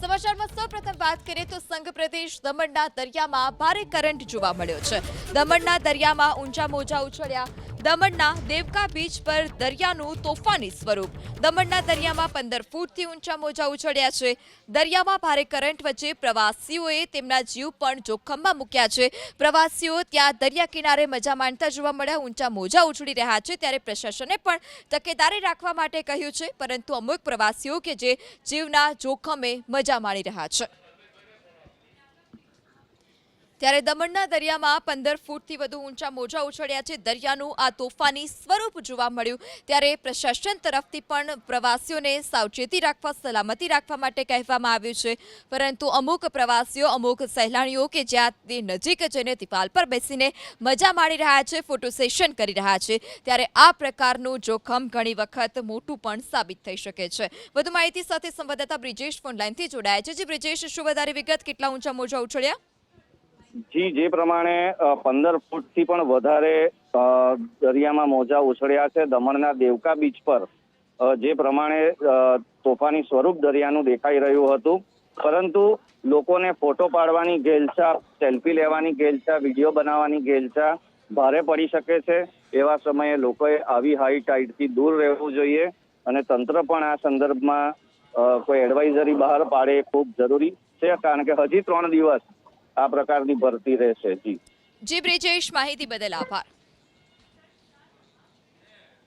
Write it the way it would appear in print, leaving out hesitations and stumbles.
સમાચારમાં સૌપ્રથમ વાત કરીએ તો સંઘ પ્રદેશ દમણના દરિયામાં ભારે કરંટ જોવા મળ્યો છે। દમણના દરિયામાં ઊંચા મોજા ઉછળ્યા। દમણના દેવકા બીચ પર દરિયાનું તોફાની સ્વરૂપ। દમણના દરિયામાં 15 ફૂટથી ઊંચા મોજા ઉછળ્યા છે। દરિયામાં ભારે કરંટ વચ્ચે પ્રવાસીઓએ તેમના જીવ પણ જોખમમાં મૂક્યા છે। પ્રવાસીઓ ત્યાં દરિયા કિનારે મજા માણતા જોવા મળ્યા। ઊંચા મોજા ઉછળી રહ્યા છે ત્યારે પ્રશાસને પણ તકેદારી રાખવા માટે કહ્યું છે, પરંતુ અમુક પ્રવાસીઓ કે જે જીવના જોખમે મજા માણી રહ્યા છે। ત્યારે દમણના દરિયામાં 15 ફૂટથી વધુ ઊંચા મોજા ઉછળ્યા છે। દરિયાનું આ તોફાની સ્વરૂપ જોવા મળ્યું ત્યારે પ્રશાસન તરફથી પણ પ્રવાસીઓને સાવચેતી રાખવા, સલામતી રાખવા માટે કહેવામાં આવ્યું છે, પરંતુ અમુક પ્રવાસીઓ, અમુક સહેલાણીઓ કે જ્યાં તે નજીક જઈને દિવાલ પર બેસીને મજા માણી રહ્યા છે, ફોટો સેશન કરી રહ્યા છે, ત્યારે આ પ્રકારનું જોખમ ઘણી વખત મોટું પણ સાબિત થઈ શકે છે। વધુ માહિતી સાથે સંવાદદાતા બ્રિજેશ ફોન લાઈનથી જોડાયા છે। જી બ્રિજેશ, શું વધારે વિગત, કેટલા ઊંચા મોજા ઉછળ્યા? જી, જે પ્રમાણે 15 ફૂટથી પણ વધારે દરિયામાં મોજા ઉછળ્યા છે। દમણના દેવકા બીચ પર જે પ્રમાણે તોફાની સ્વરૂપ દરિયાનું દેખાઈ રહ્યું હતું, પરંતુ લોકોને ફોટો પાડવાની ઘેલછા, સેલ્ફી લેવાની ઘેલછા, વિડીયો બનાવવાની ઘેલછા ભારે પડી શકે છે। એવા સમયે લોકોએ આવી હાઈ ટાઈડથી દૂર રહેવું જોઈએ અને તંત્ર પણ આ સંદર્ભમાં કોઈ એડવાઇઝરી બહાર પાડે એ ખૂબ જરૂરી છે, કારણ કે હજી 3 દિવસ આ પ્રકારની ભરતી રહેશે। જી બ્રિજેશ, માહિતી બદલ આભાર।